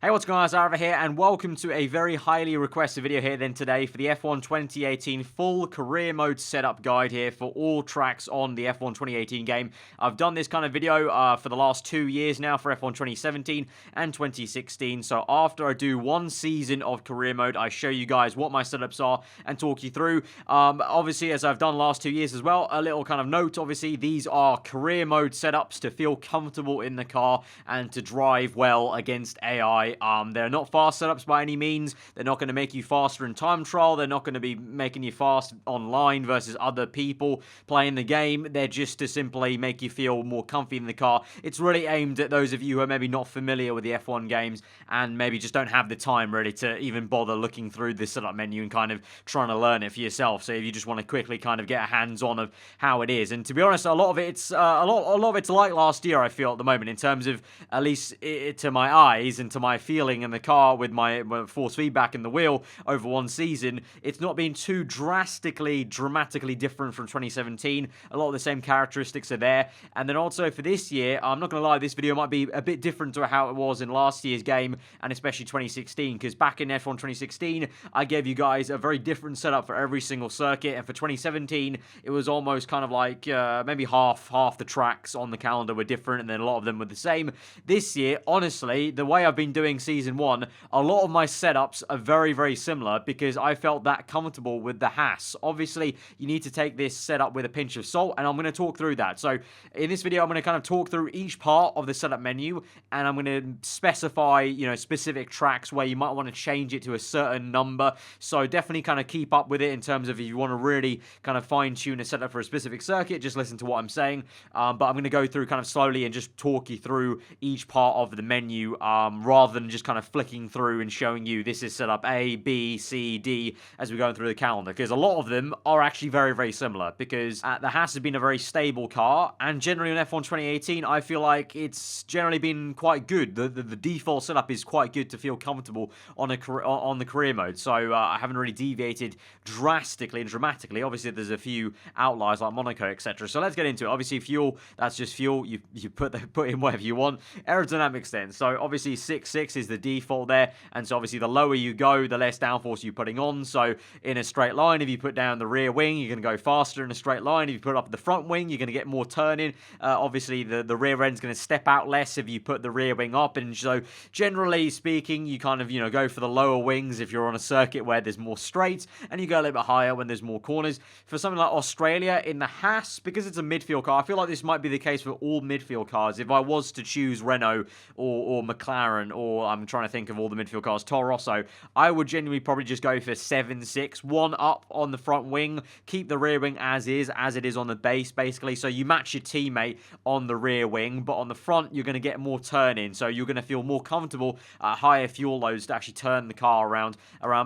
Hey, what's going on, Aarava here, and welcome to a very highly requested video here then today for the F1 2018 full career mode setup guide here for all tracks on the F1 2018 game. I've done this kind of video for the last 2 years now for F1 2017 and 2016, so after I do one season of career mode, I show you guys what my setups are and talk you through. Obviously, as I've done last 2 years as well, a little kind of note, obviously, these are career mode setups to feel comfortable in the car and to drive well against AI. They're not fast setups by any means. They're not going to make you faster in time trial. They're not going to be making you fast online versus other people playing the game. They're just to simply make you feel more comfy in the car. It's really aimed at those of you who are maybe not familiar with the F1 games and maybe just don't have the time really to even bother looking through the setup menu and kind of trying to learn it for yourself. So if you just want to quickly kind of get a hands-on of how it is. And to be honest, a lot of it's like last year, I feel, at the moment, in terms of, at least to my eyes and to my feeling in the car with my force feedback in the wheel over one season. It's not been too dramatically different from 2017. A lot of the same characteristics are there. And then also for this year, I'm not going to lie, this video might be a bit different to how it was in last year's game, and especially 2016, because back in F1 2016, I gave you guys a very different setup for every single circuit, and for 2017, it was almost kind of like maybe half the tracks on the calendar were different, and then a lot of them were the same. This year, honestly, the way I've been doing Season 1, a lot of my setups are very, very similar because I felt that comfortable with the Haas. Obviously, you need to take this setup with a pinch of salt, and I'm going to talk through that. So, in this video, I'm going to kind of talk through each part of the setup menu, and I'm going to specify, specific tracks where you might want to change it to a certain number. So, definitely kind of keep up with it in terms of if you want to really kind of fine-tune a setup for a specific circuit, just listen to what I'm saying. But I'm going to go through kind of slowly and just talk you through each part of the menu, rather than just kind of flicking through and showing you this is setup A, B, C, D as we're going through the calendar, because a lot of them are actually very, very similar, because the Haas has been a very stable car, and generally in F1 2018, I feel like it's generally been quite good. The default setup is quite good to feel comfortable on the career mode, so I haven't really deviated drastically and dramatically. Obviously, there's a few outliers like Monaco, etc. So let's get into it. Obviously, fuel, that's just fuel. You put in whatever you want. Aerodynamics then. So obviously 6.6 is the default there, and so obviously the lower you go, the less downforce you're putting on. So in a straight line, if you put down the rear wing, you're going to go faster in a straight line. If you put up the front wing, you're going to get more turning. Obviously the rear end's going to step out less if you put the rear wing up, and so generally speaking, you kind of go for the lower wings if you're on a circuit where there's more straights, and you go a little bit higher when there's more corners. For something like Australia in the Haas, because it's a midfield car, I feel like this might be the case for all midfield cars. If I was to choose Renault or McLaren, or I'm trying to think of all the midfield cars, Toro Rosso, I would genuinely probably just go for 7.6, one up on the front wing, keep the rear wing as it is on the base, basically, so you match your teammate on the rear wing, but on the front, you're going to get more turn-in, so you're going to feel more comfortable at higher fuel loads to actually turn the car around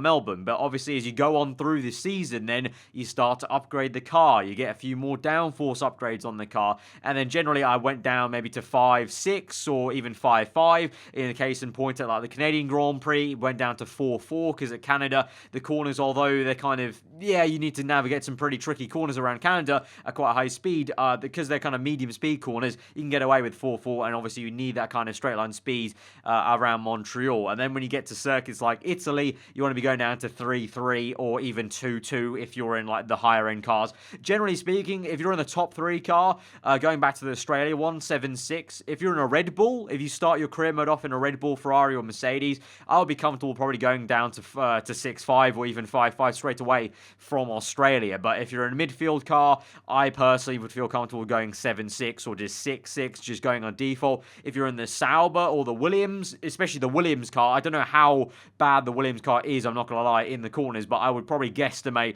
Melbourne. But obviously, as you go on through the season, then you start to upgrade the car, you get a few more downforce upgrades on the car, and then generally, I went down maybe to 5.6 or even 5.5, in the case in point at like the Canadian Grand Prix, went down to 4.4, because at Canada, the corners, although they're kind of, you need to navigate some pretty tricky corners around Canada at quite high speed, because they're kind of medium speed corners, you can get away with 4.4, and obviously you need that kind of straight line speed around Montreal. And then when you get to circuits like Italy, you want to be going down to 3.3 or even 2.2 if you're in like the higher end cars. Generally speaking, if you're in the top 3 car, going back to the Australia one, 7.6, if you're in a Red Bull, if you start your career mode off in a Red Bull, Ferrari or Mercedes, I'll be comfortable probably going down to 6.5 or even 5.5 straight away from Australia. But if you're in a midfield car, I personally would feel comfortable going 7.6 or just 6.6, just going on default. If you're in the Sauber or the Williams, especially the Williams car, I don't know how bad the Williams car is, I'm not going to lie, in the corners, but I would probably guesstimate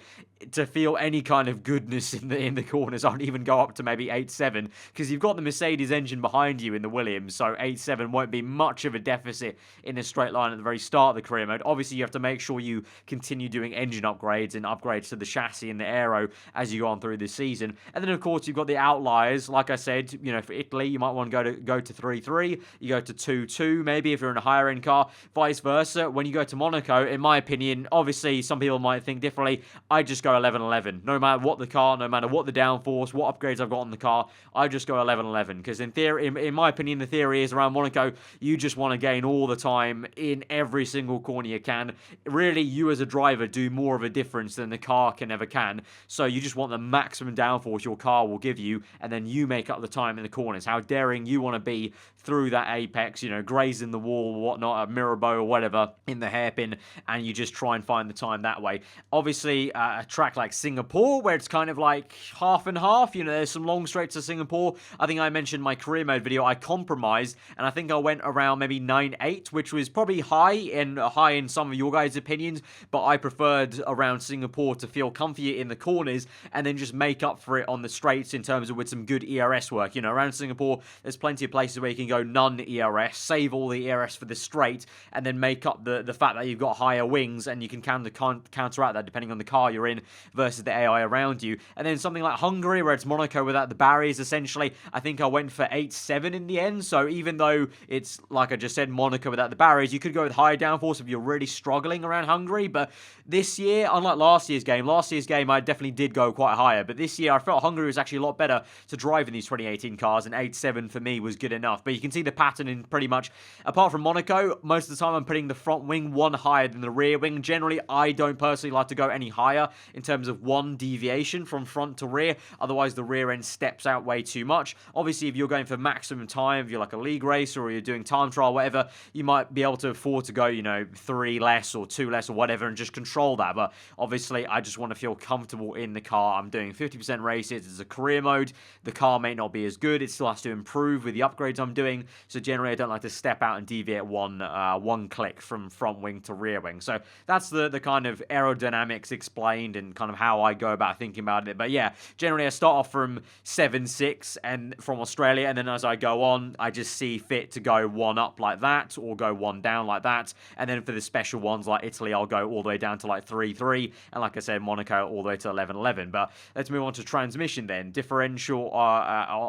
to feel any kind of goodness in the corners. I'd even go up to maybe 8.7, because you've got the Mercedes engine behind you in the Williams, so 8.7 won't be much of a deficit in a straight line at the very start of the career mode. Obviously, you have to make sure you continue doing engine upgrades and upgrades to the chassis and the aero as you go on through the season. And then, of course, you've got the outliers. Like I said, for Italy, you might want to go to 3.3. You go to 2.2, maybe, if you're in a higher end car. Vice versa, when you go to Monaco, in my opinion, obviously, some people might think differently. I just go 11-11. No matter what the car, no matter what the downforce, what upgrades I've got on the car, I just go 11-11. Because in theory, in my opinion, the theory is around Monaco, you just want to gain all the time in every single corner you can. Really, you as a driver do more of a difference than the car ever can. So you just want the maximum downforce your car will give you, and then you make up the time in the corners. How daring you want to be through that apex, you know, grazing the wall or whatnot, a Mirabeau or whatever in the hairpin, and you just try and find the time that way. Obviously, a track like Singapore, where it's kind of like half and half, you know, there's some long straights to Singapore. I think I mentioned in my career mode video, I compromised, and I think I went around maybe 9.8, which was probably high in some of your guys' opinions, but I preferred around Singapore to feel comfy in the corners, and then just make up for it on the straights in terms of with some good ERS work. You know, around Singapore, there's plenty of places where you can go none ERS, save all the ERS for the straight, and then make up the fact that you've got higher wings, and you can counteract that depending on the car you're in versus the AI around you. And then something like Hungary, where it's Monaco without the barriers, essentially, I think I went for 8.7 in the end. So even though it's, like I just said, Monaco without the barriers, you could go with higher downforce if you're really struggling around Hungary. But this year, unlike last year's game I definitely did go quite higher, but this year I felt Hungary was actually a lot better to drive in these 2018 cars, and 8.7 for me was good enough. But you can see the pattern in pretty much, apart from Monaco, most of the time I'm putting the front wing one higher than the rear wing. Generally, I don't personally like to go any higher in terms of one deviation from front to rear, otherwise the rear end steps out way too much. Obviously, if you're going for maximum time, if you're like a league racer or you're doing time trial, whatever, you might be able to afford to go, you know, 3 less or 2 less or whatever and just control that. But obviously, I just want to feel comfortable in the car. I'm doing 50% races. It's a career mode. The car may not be as good. It still has to improve with the upgrades I'm doing. So generally, I don't like to step out and deviate one click from front wing to rear wing. So that's the kind of aerodynamics explained and kind of how I go about thinking about it. But yeah, generally I start off from 7.6 and from Australia, and then as I go on, I just see fit to go one up like that or go one down like that. And then for the special ones like Italy, I'll go all the way down to like 3.3, and like I said, Monaco all the way to 11.11. But let's move on to transmission then. Differential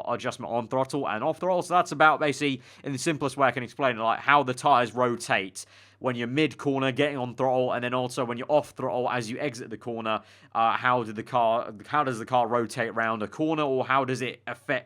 adjustment on throttle and off throttle. So that's about basically, in the simplest way I can explain it, like how the tires rotate when you're mid-corner getting on throttle, and then also when you're off throttle as you exit the corner. How does the car rotate around a corner, or how does it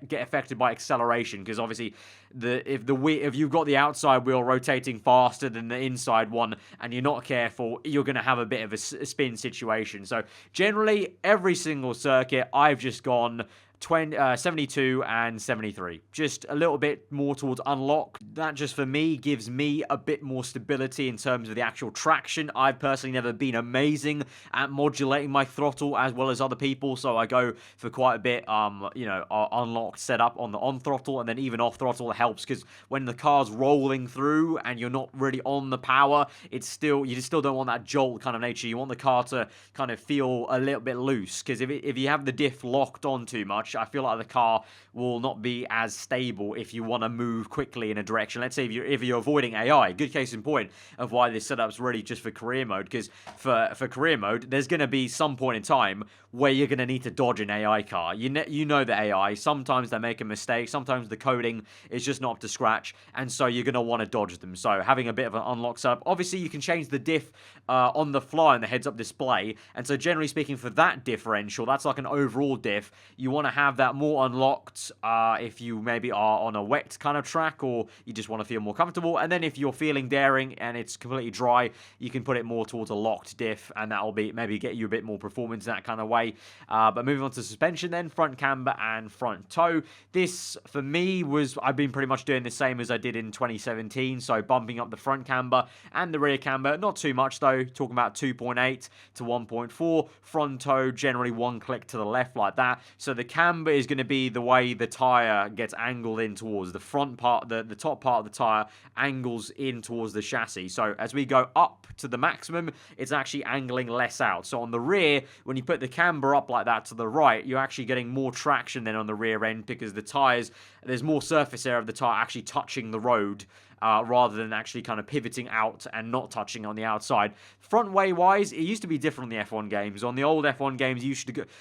get affected by acceleration? Because obviously, if you've got the outside wheel rotating faster than the inside one, and you're not careful, you're going to have a bit of a spin situation. So generally, every single circuit, I've just gone 72 and 73. Just a little bit more towards unlock. That just for me gives me a bit more stability in terms of the actual traction. I've personally never been amazing at modulating my throttle as well as other people, so I go for quite a bit, unlocked setup on the on throttle, and then even off throttle helps, because when the car's rolling through and you're not really on the power, you just still don't want that jolt kind of nature. You want the car to kind of feel a little bit loose, because if you have the diff locked on too much, I feel like the car will not be as stable if you want to move quickly in a direction. Let's say if you're avoiding AI, good case in point of why this setup's really just for career mode, because for career mode, there's going to be some point in time where you're going to need to dodge an AI car. You know the AI, sometimes they make a mistake, sometimes the coding is just not up to scratch, and so you're going to want to dodge them. So having a bit of an unlock setup, obviously you can change the diff on the fly in the heads-up display, and so generally speaking for that differential, that's like an overall diff, you want to have that more unlocked if you maybe are on a wet kind of track, or you just want to feel more comfortable. And then if you're feeling daring and it's completely dry, you can put it more towards a locked diff, and that'll be maybe get you a bit more performance in that kind of way. But moving on to suspension then, front camber and front toe. This for me I've been pretty much doing the same as I did in 2017, so bumping up the front camber and the rear camber, not too much though, talking about 2.8 to 1.4. Front toe generally one click to the left like that. So the camber is going to be the way the tire gets angled in towards the front part, the top part of the tire angles in towards the chassis. So as we go up to the maximum, it's actually angling less out. So on the rear, when you put the camber up like that to the right, you're actually getting more traction than on the rear end, because the tires, there's more surface area of the tire actually touching the road rather than actually kind of pivoting out and not touching on the outside. Front way wise, it used to be different on the F1 games. On the old F1 games, you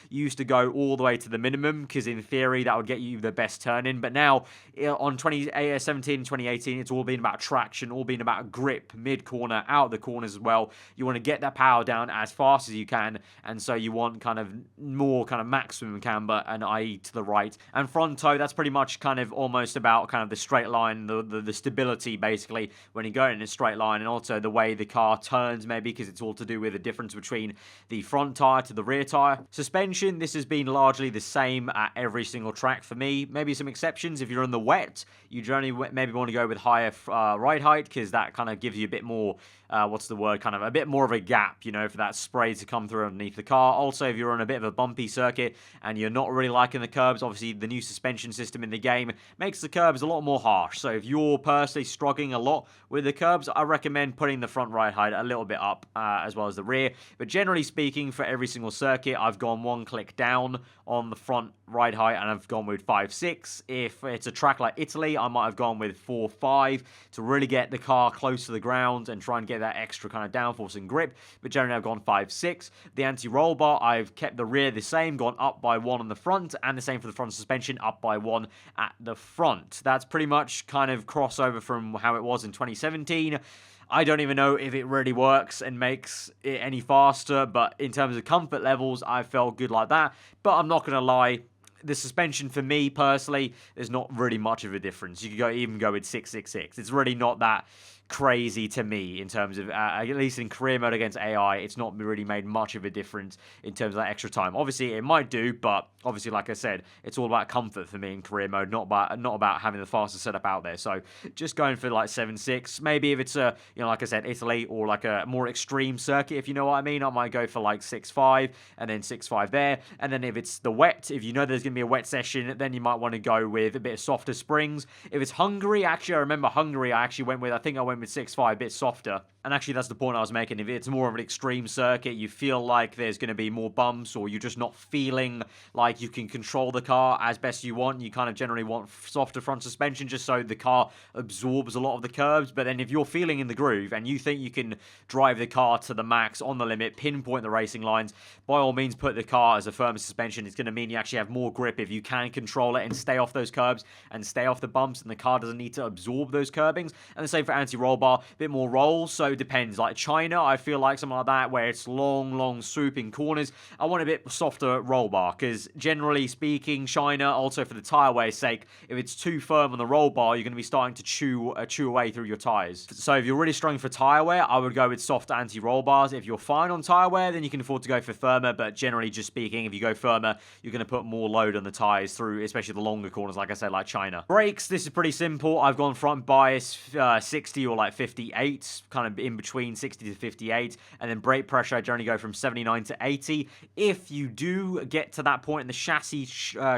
used to go all the way to the minimum, because in theory that would get you the best turn in. But now on 2017, 2018, it's all been about traction, all been about grip, mid corner, out the corners as well. You want to get that power down as fast as you can, and so you want kind of more kind of maximum camber, and i.e. to the right. And front toe, that's pretty much kind of almost about kind of the straight line, the stability basically when you go in a straight line, and also the way the car turns maybe, because it's all to do with the difference between the front tire to the rear tire. Suspension, this has been largely the same at every single track for me. Maybe some exceptions. If you're in the wet, you generally maybe want to go with higher ride height, because that kind of gives you a bit more, what's the word, kind of a bit more of a gap, you know, for that spray to come through underneath the car. Also, if you're on a bit of a bumpy circuit and you're not really liking the curbs, obviously the new suspension system in the game makes the curbs a lot more harsh. So if you're personally struggling a lot with the curbs, I recommend putting the front ride height a little bit up, as well as the rear. But generally speaking, for every single circuit, I've gone one click down on the front ride height, and I've gone with 5.6. If it's a track like Italy, I might have gone with 4.5 to really get the car close to the ground and try and get that extra kind of downforce and grip. But generally, I've gone 5.6. The anti-roll bar, I've kept the rear the same, gone up by 1 on the front, and the same for the front suspension, up by 1 at the front. That's pretty much kind of crossover from how it was in 2017. I don't even know if it really works and makes it any faster, but in terms of comfort levels, I felt good like that. But I'm not going to lie, the suspension for me personally, there's not really much of a difference. You could even go with 666. It's really not that crazy to me in terms of, at least in career mode against AI, it's not really made much of a difference in terms of that extra time. Obviously, it might do, but obviously, like I said, it's all about comfort for me in career mode, not about having the fastest setup out there. So just going for like 7.6. Maybe if it's a, you know, like I said, Italy, or like a more extreme circuit, if you know what I mean, I might go for like 6.5 and then 6.5 there. And then if it's the wet, if you know there's going to be a wet session, then you might want to go with a bit of softer springs. If it's Hungary, actually, I remember Hungary, I think I went with 6.5, a bit softer. And actually, that's the point I was making. If it's more of an extreme circuit, you feel like there's going to be more bumps, or you're just not feeling like you can control the car as best you want, you kind of generally want softer front suspension just so the car absorbs a lot of the curbs. But then if you're feeling in the groove and you think you can drive the car to the max on the limit, pinpoint the racing lines, by all means put the car as a firm suspension. It's going to mean you actually have more grip if you can control it and stay off those curbs and stay off the bumps, and the car doesn't need to absorb those curbings. And the same for anti-roll bar, a bit more roll, so it depends. Like China, I feel like something like that, where it's long swooping corners, I want a bit softer roll bar, because generally speaking, China, also for the tire wear's sake, if it's too firm on the roll bar, you're going to be starting to chew away through your tires. So if you're really struggling for tire wear, I would go with soft anti-roll bars. If you're fine on tire wear, then you can afford to go for firmer, but generally just speaking, if you go firmer, you're going to put more load on the tires through, especially the longer corners, like I said, like China. Brakes, this is pretty simple. I've gone front bias 60 or like 58, kind of in between 60 to 58, and then brake pressure, I generally go from 79 to 80. If you do get to that point in the chassis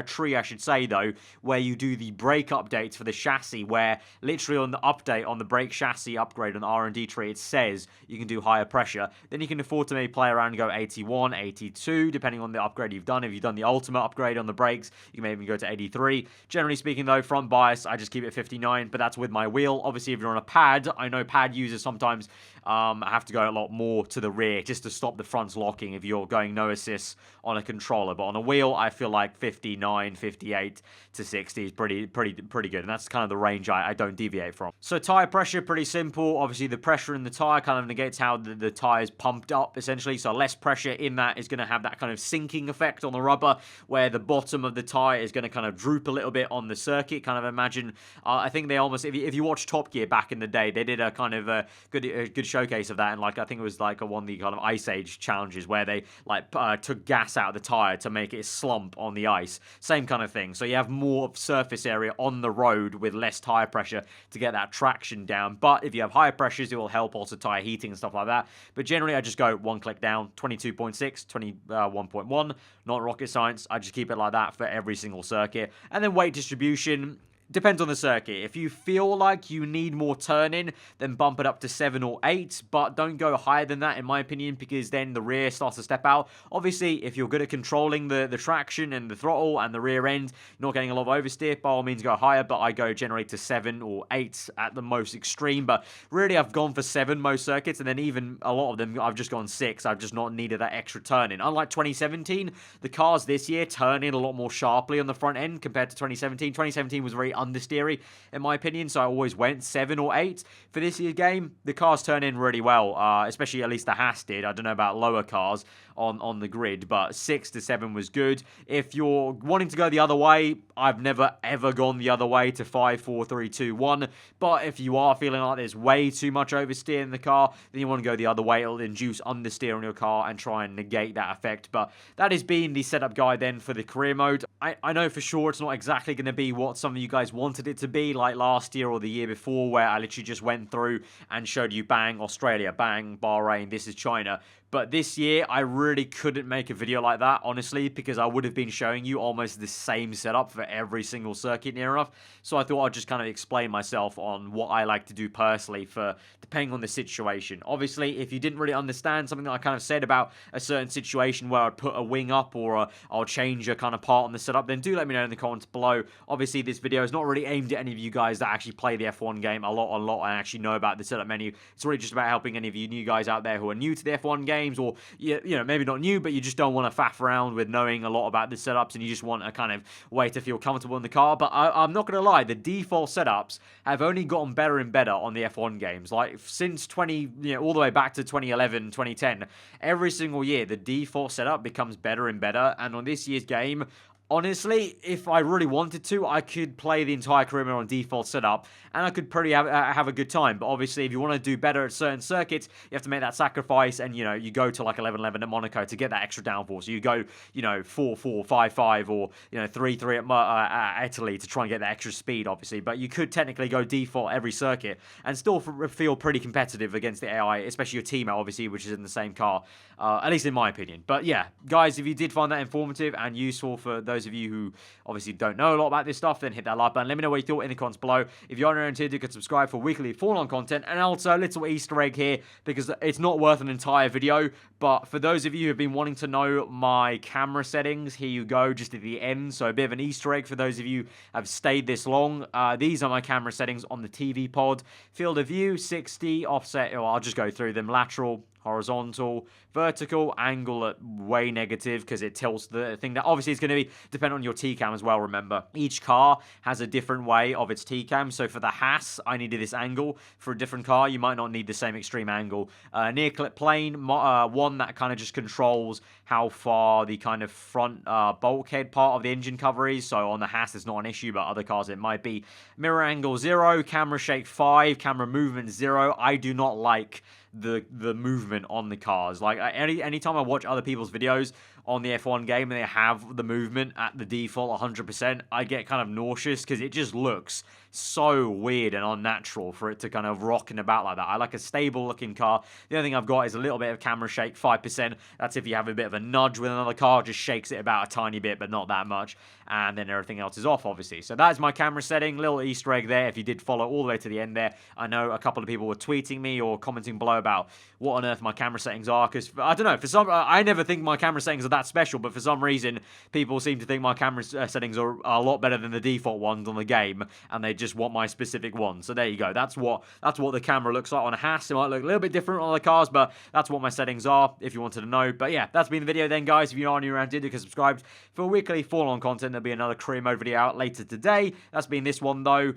tree, I should say though, where you do the brake updates for the chassis, where literally on the update on the brake chassis upgrade on the R&D tree, it says you can do higher pressure, then you can afford to maybe play around and go 81, 82, depending on the upgrade you've done. If you've done the ultimate upgrade on the brakes, you can maybe go to 83. Generally speaking though, front bias, I just keep it 59, but that's with my wheel. Obviously, if you're on a pad, I know pad users sometimes have to go a lot more to the rear just to stop the fronts locking if you're going no assist on a controller. But on a wheel, I feel like 59, 58 to 60 is pretty good, and that's kind of the range I don't deviate from. So tire pressure, pretty simple. Obviously, the pressure in the tire kind of negates how the tire is pumped up, essentially. So less pressure in that is going to have that kind of sinking effect on the rubber, where the bottom of the tire is going to kind of droop a little bit on the circuit. Kind of imagine, I think they almost, if you watch Top Gear back in the day, they did a kind of a good showcase of that, and like I think it was like one of the kind of Ice Age challenges where they like took gas out of the tire to make it slump on the ice. Same kind of thing. So you have more surface area on the road with less tire pressure to get that traction down. But if you have higher pressures, it will help also tire heating and stuff like that. But generally, I just go one click down, 22.6, 21.1. Not rocket science. I just keep it like that for every single circuit. And then weight distribution, depends on the circuit. If you feel like you need more turning, then bump it up to 7 or 8, but don't go higher than that, in my opinion, because then the rear starts to step out. Obviously, if you're good at controlling the traction and the throttle and the rear end, you're not getting a lot of oversteer, by all means go higher, but I go generally to 7 or 8 at the most extreme. But really, I've gone for 7 most circuits, and then even a lot of them, I've just gone 6. I've just not needed that extra turning. Unlike 2017, the cars this year turn in a lot more sharply on the front end compared to 2017. 2017 was very understeery, in my opinion, so I always went 7 or 8. For this year's game, the cars turn in really well, especially at least the Haas did. I don't know about lower cars on the grid, but 6 to 7 was good. If you're wanting to go the other way, I've never ever gone the other way to 5, 4, 3, 2, 1, but if you are feeling like there's way too much oversteer in the car, then you want to go the other way. It'll induce understeer on your car and try and negate that effect. But that has been the setup guide then for the career mode. I know for sure it's not exactly going to be what some of you guys wanted it to be, like last year or the year before, where I literally just went through and showed you bang Australia, bang Bahrain, this is China. But this year, I really couldn't make a video like that, honestly, because I would have been showing you almost the same setup for every single circuit near enough. So I thought I'd just kind of explain myself on what I like to do personally for depending on the situation. Obviously, if you didn't really understand something that I kind of said about a certain situation where I'd put a wing up or I'll change a kind of part on the setup, then do let me know in the comments below. Obviously, this video is not really aimed at any of you guys that actually play the F1 game a lot and actually know about the setup menu. It's really just about helping any of you new guys out there who are new to the F1 game, or you know, maybe not new, but you just don't want to faff around with knowing a lot about the setups and you just want a kind of way to feel comfortable in the car. But I'm not going to lie, the default setups have only gotten better and better on the F1 games. Like since all the way back to 2011, 2010, every single year the default setup becomes better and better. And on this year's game, honestly, if I really wanted to, I could play the entire career mode on default setup, and I could pretty have a good time. But obviously, if you want to do better at certain circuits, you have to make that sacrifice, and you go to like 11-11 at Monaco to get that extra downforce. So you go 4-4, 5-5, or 3-3 at Italy to try and get that extra speed, obviously. But you could technically go default every circuit and still feel pretty competitive against the AI, especially your teammate, obviously, which is in the same car, at least in my opinion. But yeah, guys, if you did find that informative and useful for those of you who obviously don't know a lot about this stuff, then hit that like button. Let me know what you thought in the comments below. If you're new here, you can subscribe for weekly Fall-On content, and also a little Easter egg here, because it's not worth an entire video, but for those of you who have been wanting to know my camera settings, here you go, just at the end. So a bit of an Easter egg for those of you who have stayed this long. These are my camera settings on the TV pod. Field of view, 60, offset, well, I'll just go through them. Lateral, horizontal, vertical, angle at way negative because it tilts the thing. That obviously is going to be dependent on your T-cam as well, remember. Each car has a different way of its T-cam, so for the Haas, I needed this angle. For a different car, you might not need the same extreme angle. Near clip plane, one that kind of just controls how far the kind of front bulkhead part of the engine cover is, so on the Haas it's not an issue, but other cars it might be. Mirror angle 0, camera shake 5, camera movement 0. I do not like the movement on the cars. Like anytime I watch other people's videos on the F1 game and they have the movement at the default 100%, I get kind of nauseous because it just looks so weird and unnatural for it to kind of rocking about like that. I like a stable looking car. The only thing I've got is a little bit of camera shake, 5%. That's if you have a bit of a nudge with another car, just shakes it about a tiny bit, but not that much. And then everything else is off, obviously. So that is my camera setting. Little Easter egg there if you did follow all the way to the end there. I know a couple of people were tweeting me or commenting below about what on earth my camera settings are, because I don't know, for some, I never think my camera settings are that special, but for some reason people seem to think my camera settings are a lot better than the default ones on the game, and they just want my specific ones. So there you go. That's what the camera looks like on a Haas. It might look a little bit different on other cars, but that's what my settings are if you wanted to know. But yeah, that's been the video then, guys. If you are new around here, you can subscribe for weekly Fall-On content. There'll be another career mode video out later today. That's been this one though.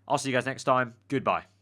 I'll see you guys next time. Goodbye.